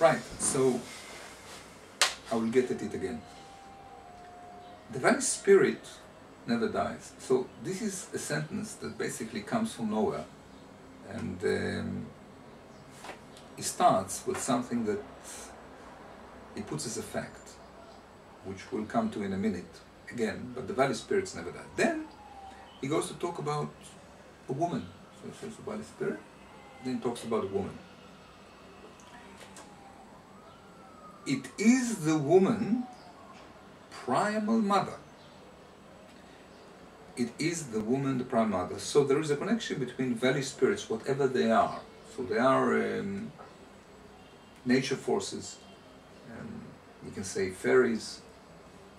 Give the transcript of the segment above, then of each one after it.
Right, so I will get at it again. The very spirit never dies. So this is a sentence that basically comes from nowhere, and it starts with something that it puts as a fact, which we'll come to in a minute again, but the Valley Spirits never die. Then he goes to talk about a woman. So he says the Valley Spirit, then he talks about a woman. It is the woman primal mother. It is the woman, the primal mother. So there is a connection between Valley Spirits, whatever they are. So they are nature forces, you can say fairies,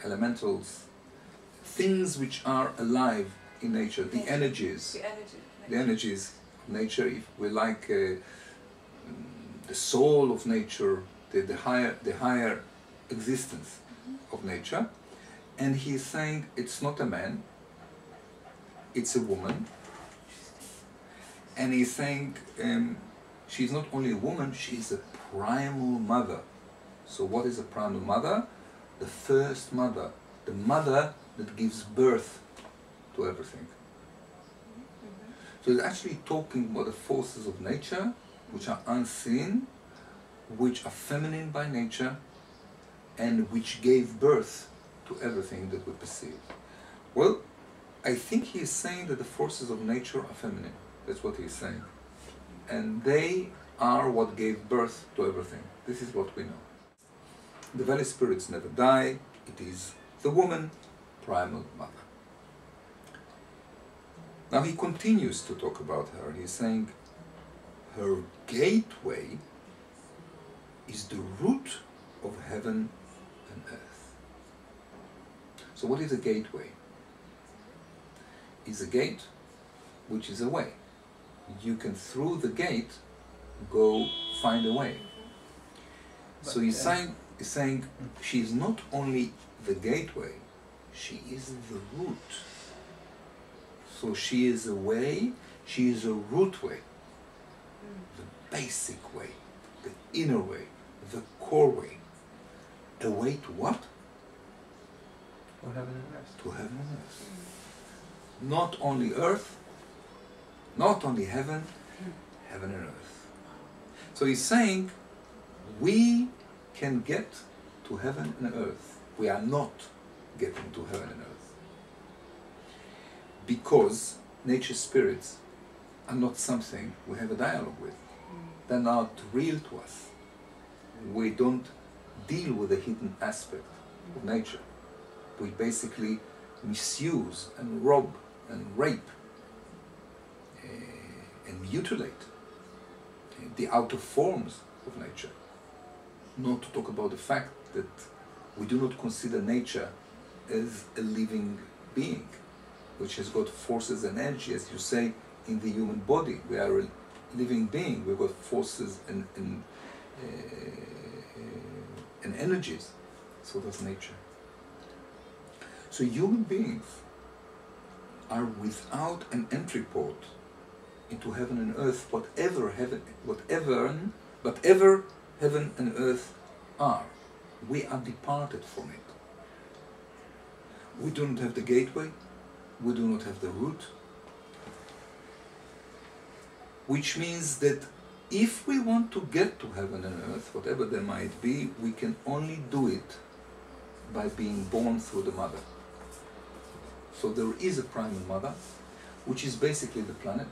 elementals, things which are alive in nature, the energies of nature, if we like the soul of nature, the higher existence of nature. And he's saying it's not a man, it's a woman. And he's saying she's not only a woman, she's a primal mother. So what is a primal mother? The first mother, the mother that gives birth to everything. So it's actually talking about the forces of nature, which are unseen, which are feminine by nature, and which gave birth to everything that we perceive. Well, I think he is saying that the forces of nature are feminine. That's what he is saying. And they are what gave birth to everything. This is what we know. The Valley Spirits never die. It is the woman, primal mother. Now he continues to talk about her. He's saying her gateway is the root of heaven and earth. So what is a gateway? It's a gate which is a way. You can through the gate go find a way. So he's saying she is not only the gateway, she is the root. So she is a way, she is a root way, the basic way, the inner way, the core way. A way to what? To heaven and earth. To heaven and earth. Not only earth, not only heaven, heaven and earth. So he's saying we can get to heaven and earth. We are not getting to heaven and earth. Because nature spirits are not something we have a dialogue with. They're not real to us. We don't deal with the hidden aspect of nature. We basically misuse and rob and rape and mutilate the outer forms of nature. Not to talk about the fact that we do not consider nature as a living being, which has got forces and energy, as you say, in the human body. We are a living being, we've got forces and energies. So does nature. So human beings are without an entry port into heaven and earth, whatever heaven and earth are. We are departed from it. We do not have the gateway, we do not have the root, which means that if we want to get to heaven and earth, whatever they might be, we can only do it by being born through the mother. So there is a primal mother, which is basically the planet,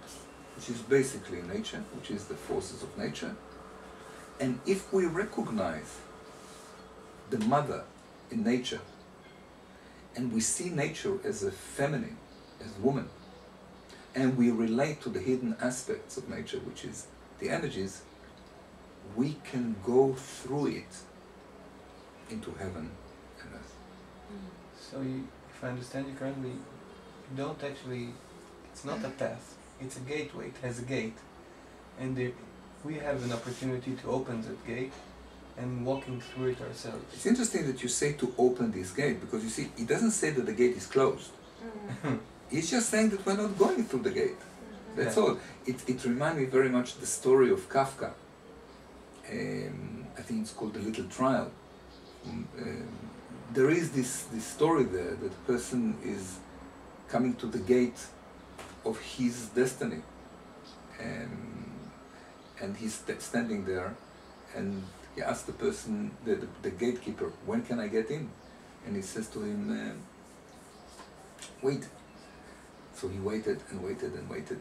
which is basically nature, which is the forces of nature. And if we recognize the mother in nature, and we see nature as a feminine, as woman, and we relate to the hidden aspects of nature, which is the energies, we can go through it into heaven and earth. So if I understand you correctly, you don't actually, it's not a path, it's a gateway, it has a gate. And we have an opportunity to open that gate and walking through it ourselves. It's interesting that you say to open this gate, because you see, it doesn't say that the gate is closed. It's just saying that we're not going through the gate. That's all. It reminds me very much the story of Kafka. I think it's called The Little Trial. There is this story there that the person is coming to the gate of his destiny, and he's standing there, and he asks the person, the gatekeeper, when can I get in? And he says to him, wait. So he waited and waited and waited,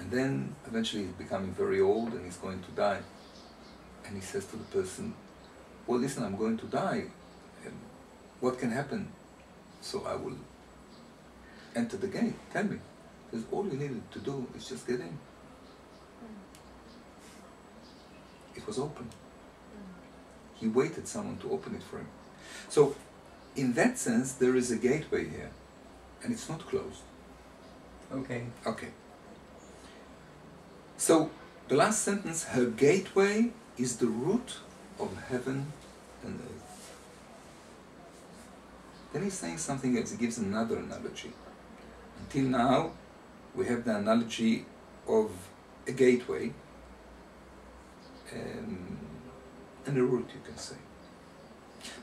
and then eventually he's becoming very old and he's going to die. And he says to the person, well, listen, I'm going to die. What can happen? So I will enter the gate. Tell me. Because all you needed to do is just get in. It was open. He waited someone to open it for him. So, in that sense, there is a gateway here, and it's not closed. Okay. Okay. So, the last sentence, her gateway is the root of heaven and earth. Then he's saying something else. He gives another analogy. Until now, we have the analogy of a gateway and a root, you can say.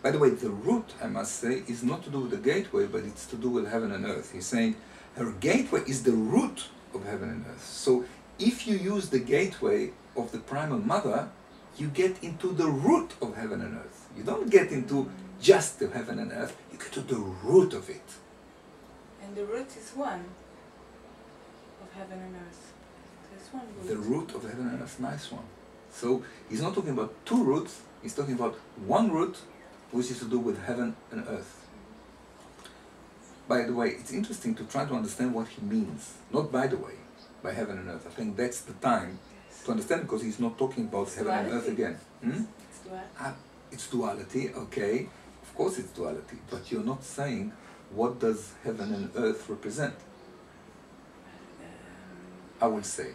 By the way, the root, I must say, is not to do with the gateway, but it's to do with heaven and earth. He's saying her gateway is the root of heaven and earth. So if you use the gateway of the primal mother, you get into the root of heaven and earth. You don't get into just the heaven and earth, you get to the root of it. And the root is one of heaven and earth. There's one root. The root of heaven and earth, nice one. So he's not talking about two roots, he's talking about one root, which is to do with heaven and earth. By the way, it's interesting to try to understand what he means. Not by the way, by heaven and earth. I think that's the time to understand, because he's not talking about it's heaven and earth again. It's duality. It's duality, okay. Of course it's duality, but you're not saying what does heaven and earth represent. I will say,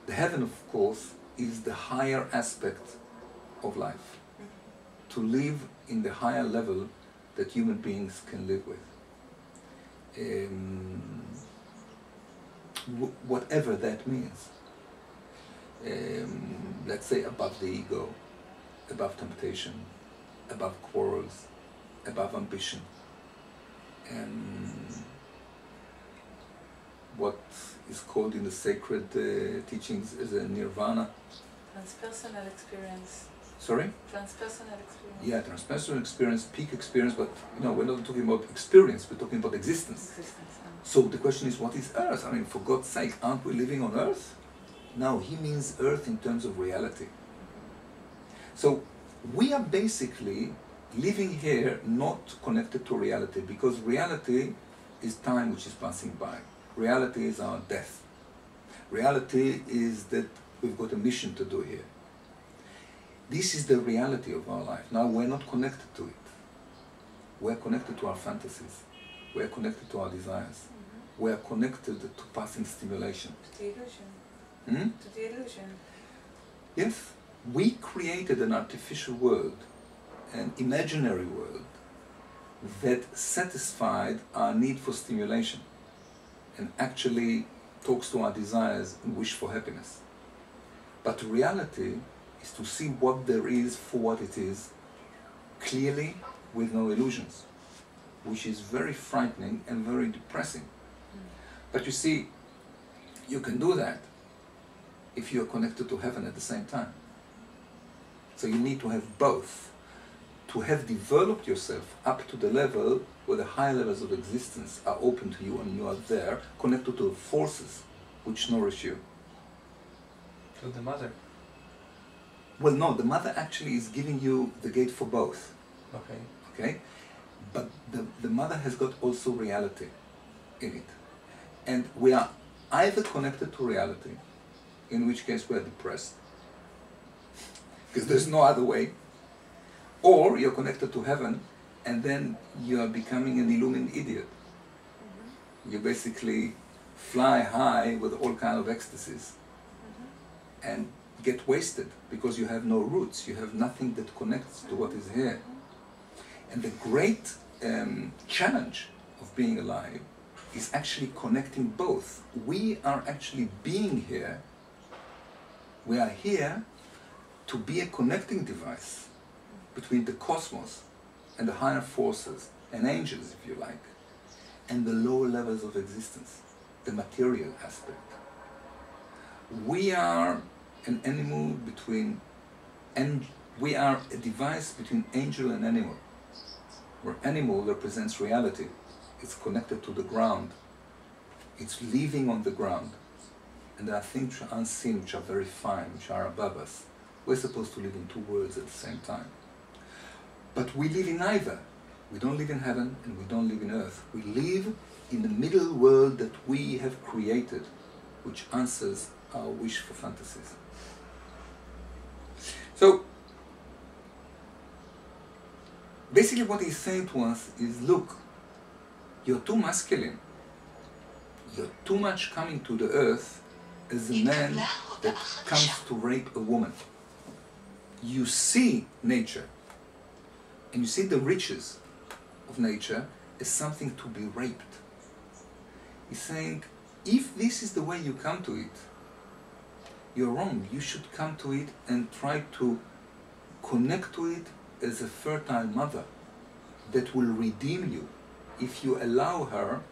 the heaven, of course, is the higher aspect of life. To live in the higher level that human beings can live with. Whatever that means. Let's say above the ego, above temptation, above quarrels, above ambition. What is called in the sacred teachings as a nirvana. Transpersonal experience. Sorry? Transpersonal experience. Yeah, transpersonal experience, peak experience, but we're not talking about experience, we're talking about existence. So the question is, what is earth? I mean, for God's sake, aren't we living on earth? No, he means earth in terms of reality. So we are basically living here not connected to reality, because reality is time which is passing by. Reality is our death. Reality is that we've got a mission to do here. This is the reality of our life. Now we're not connected to it. We're connected to our fantasies. We're connected to our desires. We're connected to passing stimulation. To the illusion. To the illusion. Yes. We created an artificial world, an imaginary world, that satisfied our need for stimulation and actually talks to our desires and wish for happiness. But reality is to see what there is for what it is, clearly, with no illusions, which is very frightening and very depressing. But you see, you can do that if you are connected to heaven at the same time. So you need to have both, to have developed yourself up to the level where the high levels of existence are open to you and you are there, connected to the forces which nourish you. To the mother. Well, no, the mother actually is giving you the gate for both. Okay. Okay? But the mother has got also reality in it. And we are either connected to reality, in which case we are depressed, because there's no other way, or you're connected to heaven, and then you are becoming an illumined idiot. You basically fly high with all kinds of ecstasies and get wasted because you have no roots, you have nothing that connects to what is here. And the great challenge of being alive is actually connecting both. We are actually being here, we are here to be a connecting device between the cosmos and the higher forces and angels, if you like, and the lower levels of existence, the material aspect. We are an animal between, and we are a device between angel and animal, where animal represents reality. It's connected to the ground. It's living on the ground. And there are things which are unseen, which are very fine, which are above us. We're supposed to live in two worlds at the same time. But we live in neither. We don't live in heaven and we don't live in earth. We live in the middle world that we have created, which answers our wish for fantasies. So, basically what he's saying to us is, look, you're too masculine. You're too much coming to the earth as a man that comes to rape a woman. You see nature, and you see the riches of nature as something to be raped. He's saying, if this is the way you come to it, you're wrong. You should come to it and try to connect to it as a fertile mother that will redeem you if you allow her,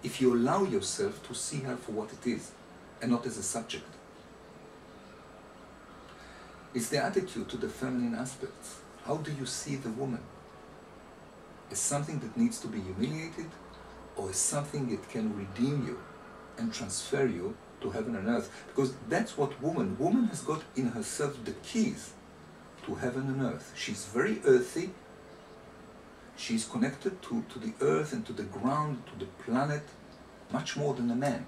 if you allow yourself to see her for what it is and not as a subject. It's the attitude to the feminine aspects. How do you see the woman? As something that needs to be humiliated, or as something that can redeem you and transfer you to heaven and earth? Because that's what woman has got in herself the keys to heaven and earth. She's very earthy. She's connected to the earth and to the ground, to the planet, much more than a man.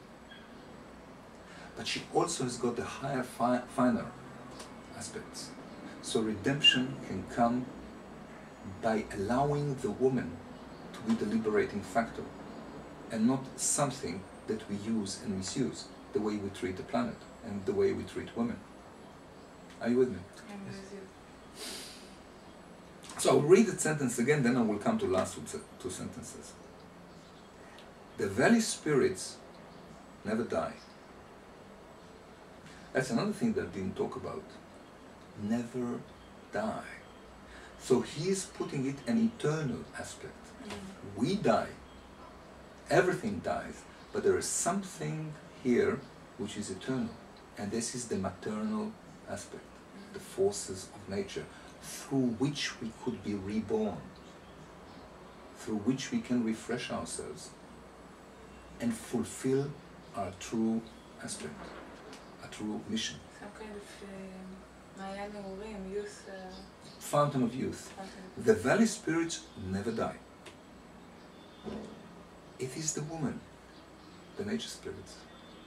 But she also has got the higher, finer aspects. So redemption can come by allowing the woman to be the liberating factor and not something that we use and misuse, the way we treat the planet and the way we treat women. Are you with me? I'm with you. So I'll read the sentence again, then I will come to the last two sentences. The valley spirits never die. That's another thing that I didn't talk about. Never die. So he's putting it an eternal aspect. We die. Everything dies. But there is something here which is eternal. And this is the maternal aspect. The forces of nature, through which we could be reborn, through which we can refresh ourselves and fulfill our true aspect, our true mission. Some kind of Maya Neurim, youth. Fountain of youth. Fountain. The valley spirits never die. It is the woman, the nature spirits,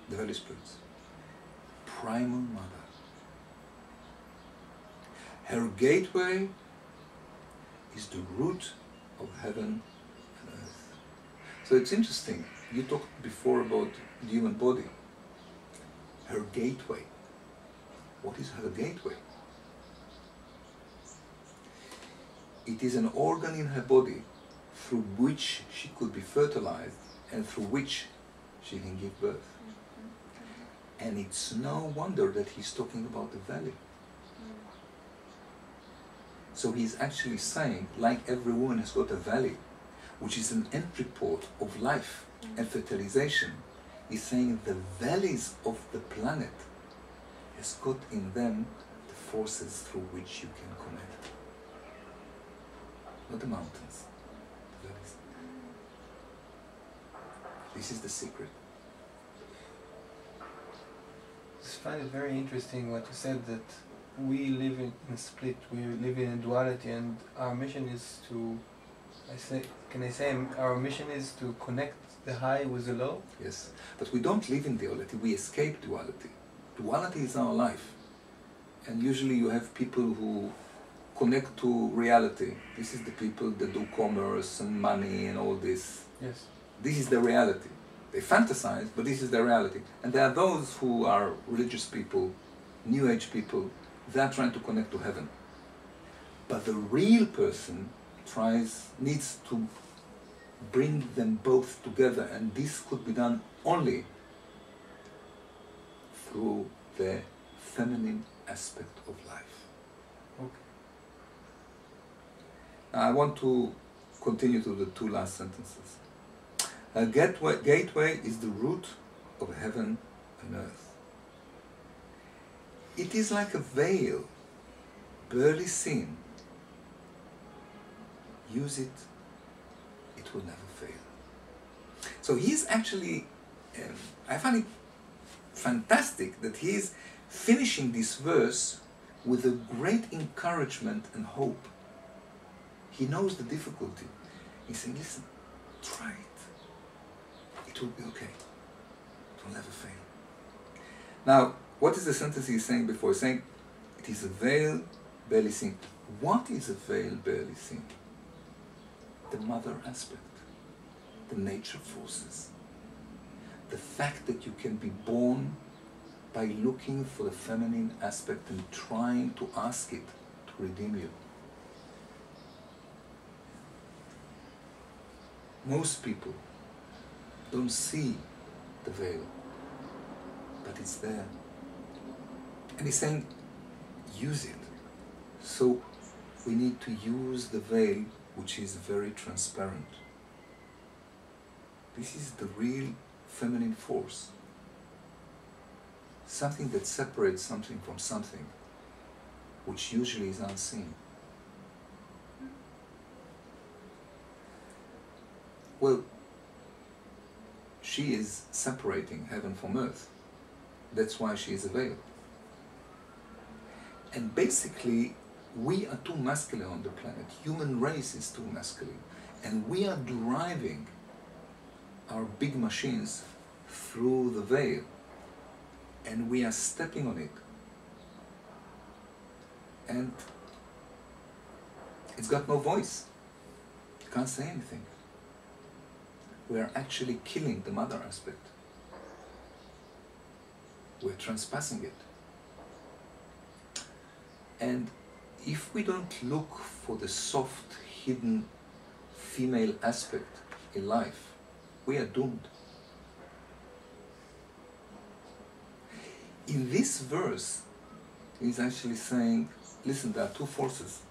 the valley spirits, primal mother. Her gateway is the root of heaven and earth. So it's interesting, you talked before about the human body. Her gateway. What is her gateway? It is an organ in her body through which she could be fertilized and through which she can give birth. And it's no wonder that he's talking about the valley. So he's actually saying, like every woman has got a valley, which is an entry port of life and fertilization. He's saying the valleys of the planet has got in them the forces through which you can connect. Not the mountains, the valleys. This is the secret. I just find it very interesting what you said, that we live in a split, we live in a duality, and our mission is to, our mission is to connect the high with the low? Yes, but we don't live in duality, we escape duality. Duality is our life. And usually you have people who connect to reality. This is the people that do commerce and money and all this. Yes. This is the reality. They fantasize, but this is the reality. And there are those who are religious people, New Age people, they are trying to connect to heaven. But the real person needs to bring them both together, and this could be done only through the feminine aspect of life. I want to continue to the two last sentences. A gateway is the root of heaven and earth. It is like a veil, barely seen. Use it, it will never fail. So he's actually, I find it fantastic that he's finishing this verse with a great encouragement and hope. He knows the difficulty. He's saying, listen, try it. It will be okay. It will never fail. Now, what is the sentence he's saying before? He's saying, it is a veil barely seen. What is a veil barely seen? The mother aspect, the nature forces, the fact that you can be born by looking for the feminine aspect and trying to ask it to redeem you. Most people don't see the veil, but it's there. And he's saying, use it. So we need to use the veil, which is very transparent. This is the real feminine force. Something that separates something from something, which usually is unseen. Well, she is separating heaven from earth. That's why she is a veil. And basically, we are too masculine on the planet. Human race is too masculine. And we are driving our big machines through the veil. And we are stepping on it. And it's got no voice. You can't say anything. We are actually killing the mother aspect. We're transpassing it. And if we don't look for the soft, hidden female aspect in life, we are doomed. In this verse, he's actually saying, listen, there are two forces.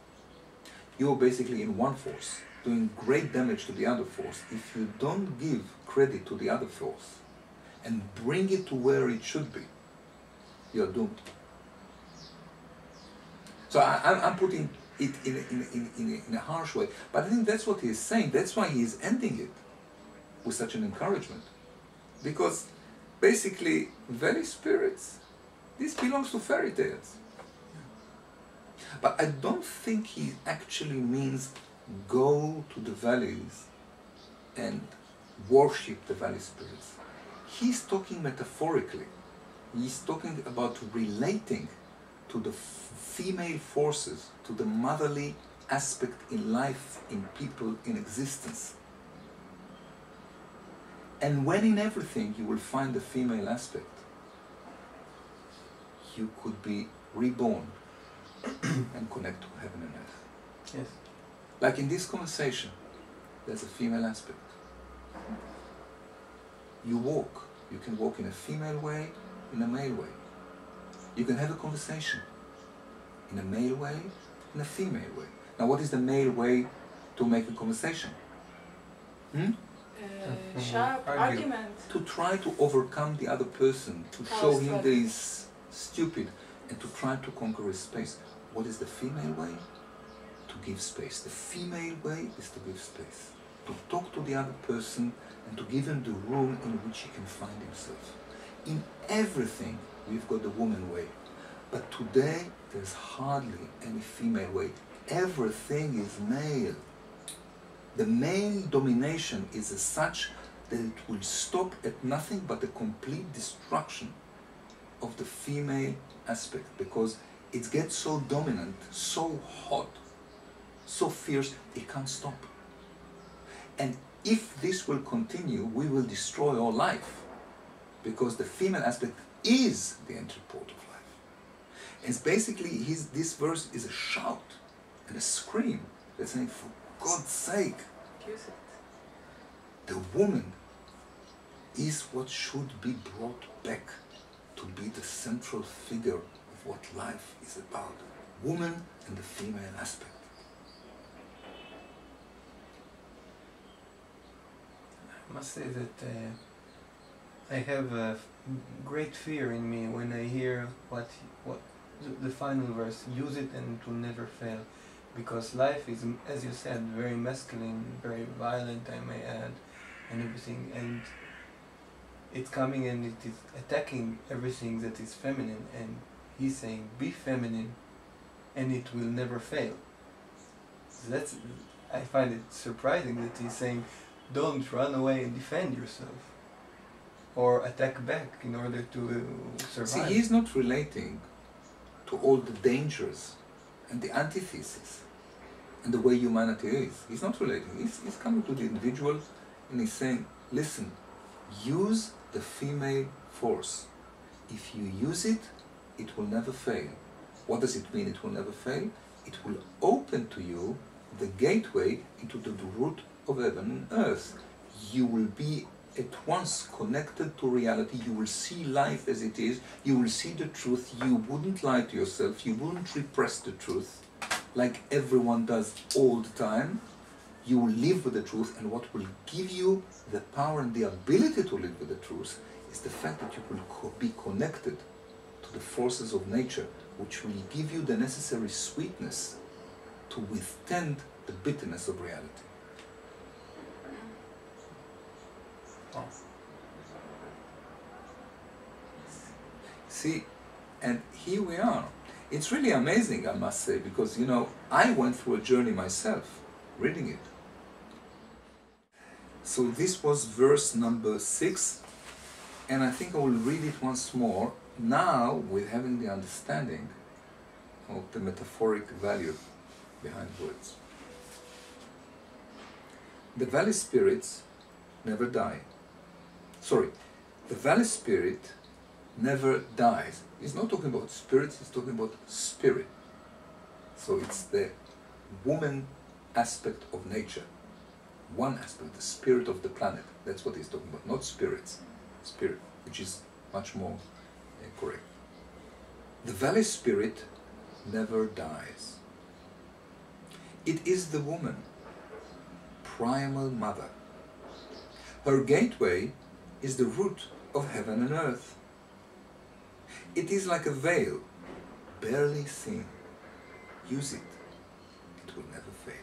You're basically in one force, doing great damage to the other force. If you don't give credit to the other force and bring it to where it should be, you're doomed. So I'm putting it in a harsh way, but I think that's what he's saying. That's why he is ending it with such an encouragement. Because basically, valley spirits, this belongs to fairy tales. But I don't think he actually means go to the valleys and worship the valley spirits. He's talking metaphorically. He's talking about relating to the female forces, to the motherly aspect in life, in people, in existence. And when in everything you will find the female aspect, you could be reborn and connect to heaven and earth. Yes. Like in this conversation, there's a female aspect. You can walk in a female way, in a male way. You can have a conversation in a male way, in a female way. Now what is the male way to make a conversation? Sharp argument. To try to overcome the other person, to show him that he's stupid, and to try to conquer his space. What is the female way? To give space. The female way is to give space. To talk to the other person and to give him the room in which he can find himself. In everything, we've got the woman way. But today, there's hardly any female way. Everything is male. The male domination is as such that it will stop at nothing but the complete destruction of the female aspect, because it gets so dominant, so hot, so fierce, it can't stop. And if this will continue, we will destroy our life, because the female aspect is the entry port of life. And it's basically, this verse is a shout and a scream that's saying, for God's sake, Use it. the woman is what should be brought back to be the central figure of what life is about. Woman and the female aspect. must say that I have a great fear in me when I hear what the final verse, use it and it will never fail. Because life is, as you said, very masculine, very violent, I may add, and everything. And it's coming and it is attacking everything that is feminine. And he's saying, be feminine and it will never fail. So that's, I find it surprising that he's saying, don't run away and defend yourself. Or attack back in order to survive. See, he's not relating to all the dangers and the antithesis and the way humanity is. He's not relating. He's coming to the individual and he's saying, listen, use the female force. If you use it, it will never fail. What does it mean it will never fail? It will open to you the gateway into the root of heaven and earth. You will be at once connected to reality. You will see life as it is. You will see the truth. You wouldn't lie to yourself. You wouldn't repress the truth like everyone does all the time. You will live with the truth, and what will give you the power and the ability to live with the truth is the fact that you will be connected to the forces of nature, which will give you the necessary sweetness to withstand the bitterness of reality. See, and here we are. It's really amazing, I must say, because, you know, I went through a journey myself, reading it. So this was verse number 6, and I think I will read it once more, now with having the understanding of the metaphoric value behind words. The valley spirits never die. Sorry, the valley spirit never dies. He's not talking about spirits, he's talking about spirit. So it's the woman aspect of nature. One aspect, the spirit of the planet. That's what he's talking about, not spirits. Spirit, which is much more correct. The valley spirit never dies. It is the woman, primal mother. Her gateway is the root of heaven and earth. It is like a veil, barely seen. Use it, it will never fail.